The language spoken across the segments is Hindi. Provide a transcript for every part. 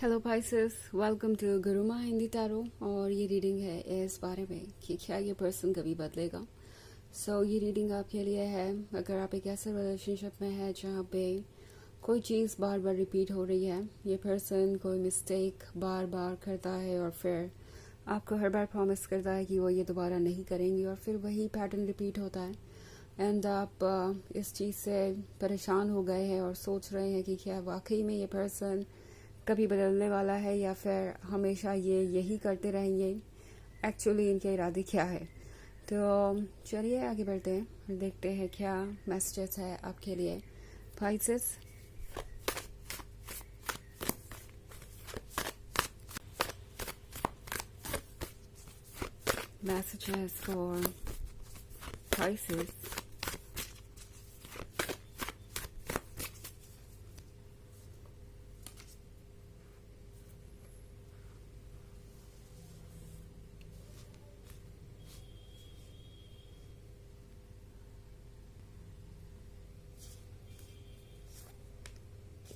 Hello Pisces, welcome to Guruma Hindi tarot. और ये रीडिंग है इस बारे में कि क्या ये पर्सन कभी बदलेगा। ये रीडिंग आपके लिए है अगर आप एक ऐसे रिलेशनशिप में है जहाँ पे कोई चीज़ बार बार रिपीट हो रही है। ये पर्सन कोई मिस्टेक बार बार करता है और फिर आपको हर बार प्रॉमिस करता है कि वो ये दोबारा नहीं करेंगी और फिर वही पैटर्न रिपीट होता है। एंड आप इस चीज़ से परेशान हो गए हैं और सोच रहे हैं कि क्या वाकई में ये पर्सन कभी बदलने वाला है या फिर हमेशा ये यही करते रहेंगे। एक्चुअली इनके इरादे क्या है। तो चलिए आगे बढ़ते हैं और देखते हैं क्या मैसेजेस है आपके लिए Pisces. Messages for Pisces.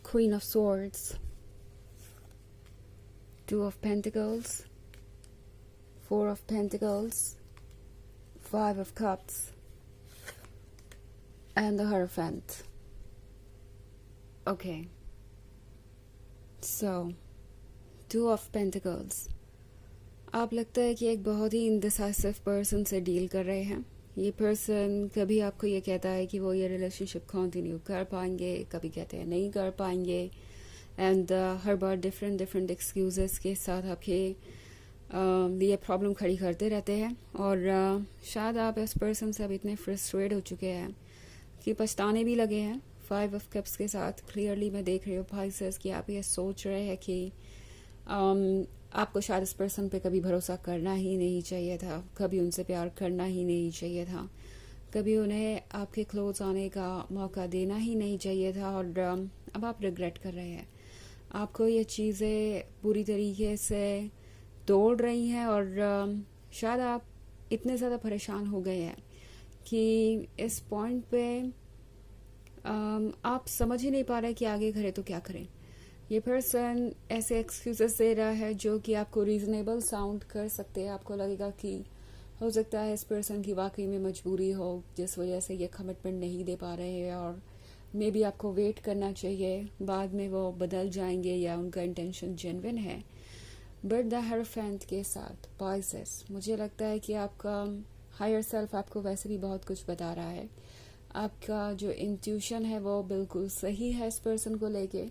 Queen of Swords, Two of Pentacles, Four of Pentacles, Five of Cups, and the Hierophant. Okay, so Two of Pentacles. आप लगता है कि एक बहुत ही इनडिसाइसिव पर्सन से डील कर रहे हैं। ये पर्सन कभी आपको ये कहता है कि वो ये रिलेशनशिप कंटिन्यू कर पाएंगे, कभी कहते हैं नहीं कर पाएंगे। And her bar different different excuses के साथ आपके लिए प्रॉब्लम खड़ी करते रहते हैं। और शायद आप इस पर्सन से अब इतने फ्रस्ट्रेट हो चुके हैं कि पछताने भी लगे हैं। 5 ऑफ कप्स के साथ क्लियरली मैं देख रही हूँ पाइसेस कि आप ये सोच रहे हैं कि आपको शायद इस पर्सन पे कभी भरोसा करना ही नहीं चाहिए था, कभी उनसे प्यार करना ही नहीं चाहिए था, कभी उन्हें आपके क्लोज आने का मौका देना ही नहीं चाहिए था। और अब आप रिग्रेट कर रहे हैं। आपको ये चीज़ें पूरी तरीके से तोड़ रही हैं और शायद आप इतने ज़्यादा परेशान हो गए हैं कि इस पॉइंट पे आप समझ ही नहीं पा रहे कि आगे करें तो क्या करें। ये पर्सन ऐसे एक्सक्यूजेस दे रहा है जो कि आपको रीजनेबल साउंड कर सकते हैं। आपको लगेगा कि हो सकता है इस पर्सन की वाकई में मजबूरी हो जिस वजह से ये कमिटमेंट नहीं दे पा रहे हैं और मे बी आपको वेट करना चाहिए, बाद में वो बदल जाएंगे या उनका इंटेंशन जेन्युइन है। बट द हierophant के साथ पाइसेस, मुझे लगता है कि आपका हायर सेल्फ आपको वैसे भी बहुत कुछ बता रहा है। आपका जो इंट्यूशन है वो बिल्कुल सही है इस पर्सन को लेके।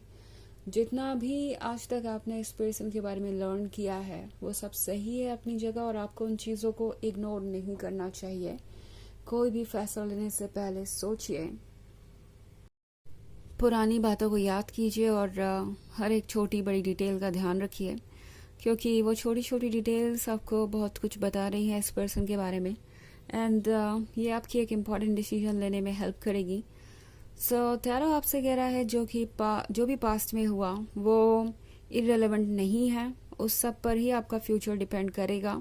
जितना भी आज तक आपने इस पर्सन के बारे में लर्न किया है वो सब सही है अपनी जगह और आपको उन चीज़ों को इग्नोर नहीं करना चाहिए। कोई भी फैसला लेने से पहले सोचिए, पुरानी बातों को याद कीजिए और हर एक छोटी बड़ी डिटेल का ध्यान रखिए, क्योंकि वो छोटी छोटी डिटेल्स आपको बहुत कुछ बता रही हैं इस पर्सन के बारे में। एंड ये आपकी एक इम्पॉर्टेंट डिसीजन लेने में हेल्प करेगी। टैरो आपसे कह रहा है जो भी पास्ट में हुआ वो इररिलेवेंट नहीं है, उस सब पर ही आपका फ्यूचर डिपेंड करेगा।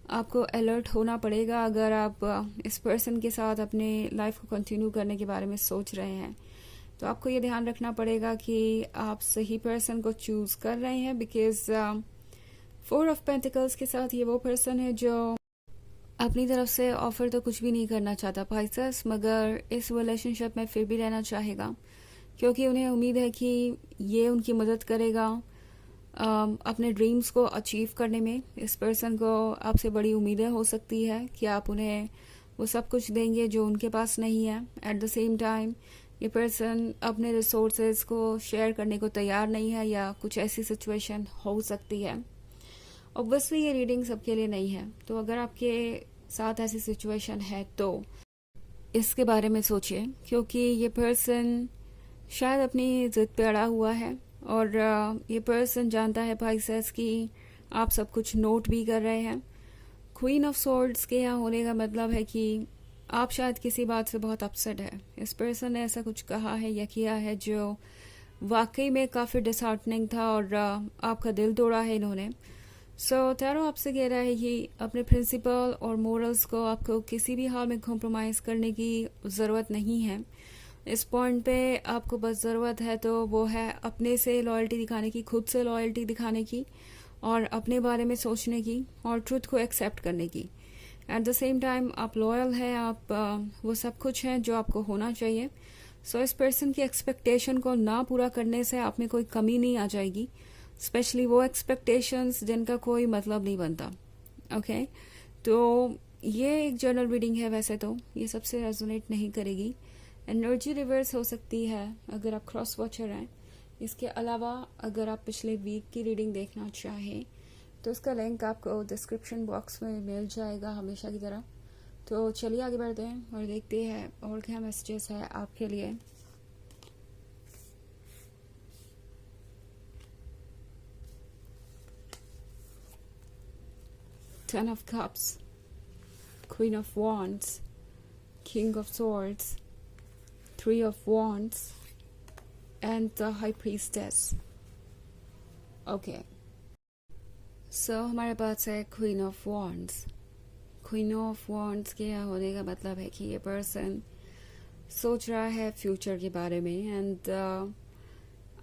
आपको अलर्ट होना पड़ेगा अगर आप इस पर्सन के साथ अपने लाइफ को कंटिन्यू करने के बारे में सोच रहे हैं। तो आपको ये ध्यान रखना पड़ेगा कि आप सही पर्सन को चूज कर रहे हैं, बिकॉज 4 ऑफ पेंटिकल्स के साथ ये वो पर्सन है जो अपनी तरफ से ऑफर तो कुछ भी नहीं करना चाहता पाइसेस, मगर इस रिलेशनशिप में फिर भी रहना चाहेगा क्योंकि उन्हें उम्मीद है कि ये उनकी मदद करेगा अपने ड्रीम्स को अचीव करने में। इस पर्सन को आपसे बड़ी उम्मीदें हो सकती है कि आप उन्हें वो सब कुछ देंगे जो उनके पास नहीं है। एट द सेम टाइम ये पर्सन अपने रिसोर्सेज को शेयर करने को तैयार नहीं है या कुछ ऐसी सिचुएशन हो सकती है। ऑब्वियसली ये रीडिंग सबके लिए नहीं है, तो अगर आपके साथ ऐसी सिचुएशन है तो इसके बारे में सोचिए, क्योंकि ये पर्सन शायद अपनी जिद पे अड़ा हुआ है और ये पर्सन जानता है पाइसेस कि आप सब कुछ नोट भी कर रहे हैं। क्वीन ऑफ सोर्ड्स के यहाँ होने का मतलब है कि आप शायद किसी बात से बहुत अपसेट है। इस पर्सन ने ऐसा कुछ कहा है या किया है जो वाकई में काफ़ी डिसहार्टनिंग था और आपका दिल तोड़ा है इन्होंने। टैरो आपसे कह रहा है कि अपने प्रिंसिपल और मोरल्स को आपको किसी भी हाल में कॉम्प्रोमाइज़ करने की ज़रूरत नहीं है। इस पॉइंट पे आपको बस ज़रूरत है तो वो है अपने से लॉयल्टी दिखाने की, खुद से लॉयल्टी दिखाने की, और अपने बारे में सोचने की, और ट्रुथ को एक्सेप्ट करने की। एट द सेम टाइम आप लॉयल हैं, आप वो सब कुछ हैं जो आपको होना चाहिए। सो इस पर्सन की एक्सपेक्टेशन को ना पूरा करने से आप में कोई कमी नहीं आ जाएगी, स्पेशली वो एक्सपेक्टेशंस जिनका कोई मतलब नहीं बनता। ओके तो ये एक जर्नल रीडिंग है, वैसे तो ये सबसे रेजोनेट नहीं करेगी। एनर्जी रिवर्स हो सकती है अगर आप क्रॉस वॉचर हैं। इसके अलावा अगर आप पिछले वीक की रीडिंग देखना चाहें तो उसका लिंक आपको डिस्क्रिप्शन बॉक्स में मिल जाएगा हमेशा की तरह। तो चलिए आगे बढ़ते हैं और देखते हैं और क्या मैसेजेस है आपके लिए। Ten of Cups, Queen of Wands, King of Swords, Three of Wands, and the High Priestess. Okay. So हमारे पास है Queen of Wands. Queen of Wands के यहाँ होने का मतलब है कि ये पर्सन सोच रहा है फ्यूचर के बारे में, एंड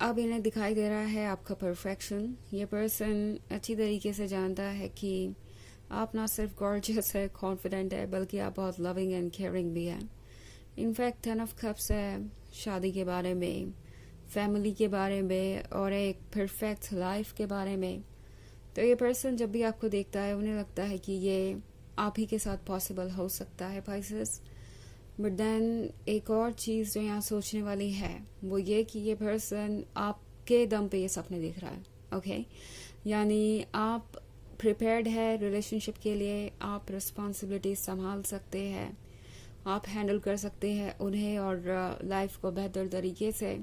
अब इन्हें दिखाई दे रहा है आपका परफेक्शन। ये पर्सन अच्छी तरीके से जानता है कि आप ना सिर्फ गॉर्जियस है, कॉन्फिडेंट है, बल्कि आप बहुत लविंग एंड केयरिंग भी है। इनफैक्ट टेन ऑफ कप्स है शादी के बारे में, फैमिली के बारे में, और एक परफेक्ट लाइफ के बारे में। तो ये पर्सन जब भी आपको देखता है उन्हें लगता है कि ये आप ही के साथ पॉसिबल हो सकता है पाइसेस। बट देन एक और चीज़ जो यहाँ सोचने वाली है वो ये कि ये पर्सन आपके दम पे ये सपने देख रहा है। ओके यानी आप प्रिपेयर्ड है रिलेशनशिप के लिए, आप रिस्पॉन्सिबिलिटी संभाल सकते हैं, आप हैंडल कर सकते हैं उन्हें और लाइफ को बेहतर तरीके से।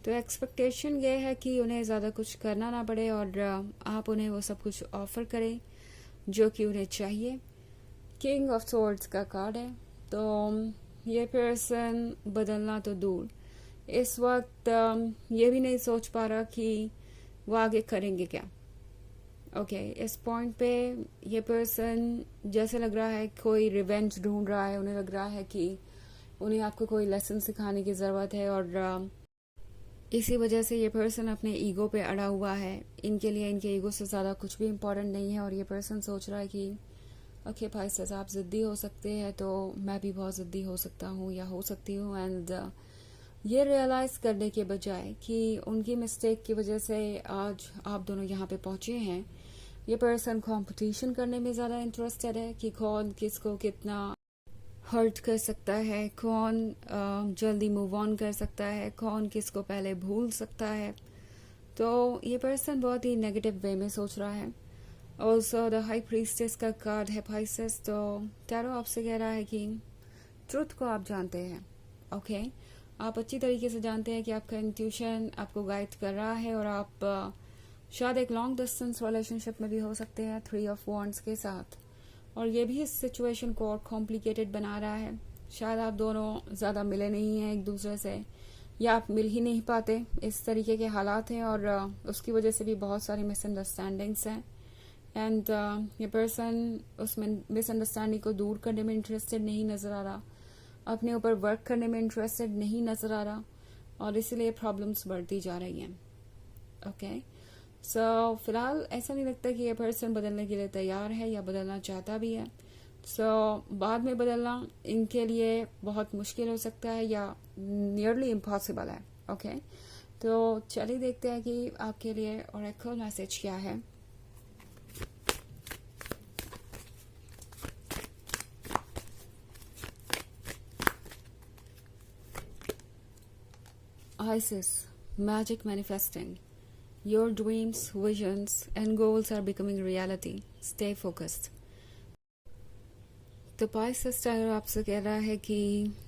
तो एक्सपेक्टेशन ये है कि उन्हें ज़्यादा कुछ करना ना पड़े और आप उन्हें वो सब कुछ ऑफर करें जो कि उन्हें चाहिए। किंग ऑफ सोर्ड्स का कार्ड है, तो ये पर्सन बदलना तो दूर, इस वक्त ये भी नहीं सोच पा रहा कि वो आगे करेंगे क्या। ओके इस पॉइंट पे ये पर्सन जैसे लग रहा है कोई रिवेंज ढूंढ रहा है। उन्हें लग रहा है कि उन्हें आपको कोई लेसन सिखाने की ज़रूरत है, और इसी वजह से ये पर्सन अपने ईगो पे अड़ा हुआ है। इनके लिए इनके ईगो से ज़्यादा कुछ भी इम्पोर्टेंट नहीं है, और ये पर्सन सोच रहा है कि ओके भाई सर आप ज़िद्दी हो सकते हैं तो मैं भी बहुत ज़िद्दी हो सकता हूँ या हो सकती हूँ। एंड ये रियलाइज़ करने के बजाय कि उनकी मिस्टेक की वजह से आज आप दोनों यहाँ पे पहुँचे हैं, ये पर्सन कंपटीशन करने में ज़्यादा इंटरेस्टेड है कि कौन किसको कितना हर्ट कर सकता है, कौन जल्दी मूव ऑन कर सकता है, कौन किसको पहले भूल सकता है। तो ये पर्सन बहुत ही नेगेटिव वे में सोच रहा है। ऑल्सो द हाई प्रीस्टेस का कार्ड है पाइसेस, तो टैरो आपसे कह रहा है कि ट्रुथ को आप जानते हैं। ओके आप अच्छी तरीके से जानते हैं कि आपका इंट्यूशन आपको गाइड कर रहा है, और आप शायद एक लॉन्ग डिस्टेंस रिलेशनशिप में भी हो सकते हैं थ्री ऑफ वॉन्ड्स के साथ, और ये भी इस सिचुएशन को और कॉम्प्लिकेटेड बना रहा है। शायद आप दोनों ज़्यादा मिले नहीं हैं एक दूसरे से, या आप मिल ही नहीं पाते, इस तरीके के हालात हैं, और उसकी वजह से भी बहुत सारी मिसअंडरस्टैंडिंग्स हैं। एंड ये पर्सन उस मिसअंडरस्टैंडिंग को दूर करने में इंटरेस्टेड नहीं नज़र आ रहा, अपने ऊपर वर्क करने में इंटरेस्टेड नहीं नज़र आ रहा, और इसलिए प्रॉब्लम्स बढ़ती जा रही हैं। ओके सो फिलहाल ऐसा नहीं लगता कि ये पर्सन बदलने के लिए तैयार है या बदलना चाहता भी है। बाद में बदलना इनके लिए बहुत मुश्किल हो सकता है या नियरली इम्पॉसिबल है। ओके तो चलिए देखते हैं कि आपके लिए ओरेकल मैसेज क्या है। Isis, magic manifesting. Your dreams, visions, and goals are becoming reality. Stay focused. तो पाइसेस टायर आपसे कह रहा है कि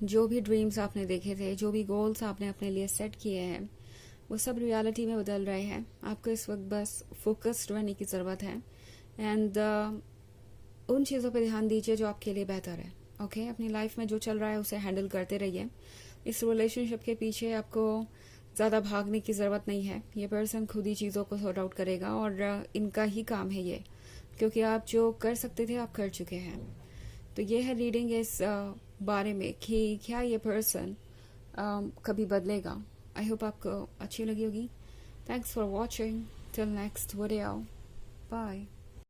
जो भी ड्रीम्स आपने देखे थे, जो भी गोल्स आपने अपने लिए सेट किए हैं, वो सब रियलिटी में बदल रहे हैं। आपको इस वक्त बस फोकस्ड रहने की ज़रूरत है, एंड उन चीज़ों पे ध्यान दीजिए जो आपके लिए बेहतर है। ओके अपनी लाइफ में जो चल रहा है उसे हैंडल करते रहिए। इस रिलेशनशिप के पीछे आपको ज़्यादा भागने की ज़रूरत नहीं है। ये पर्सन खुद ही चीज़ों को सॉर्ट आउट करेगा, और इनका ही काम है ये, क्योंकि आप जो कर सकते थे आप कर चुके हैं। तो ये है रीडिंग इस बारे में कि क्या ये पर्सन कभी बदलेगा। आई होप आपको अच्छी लगी होगी। Thanks for watching. Till next video, bye.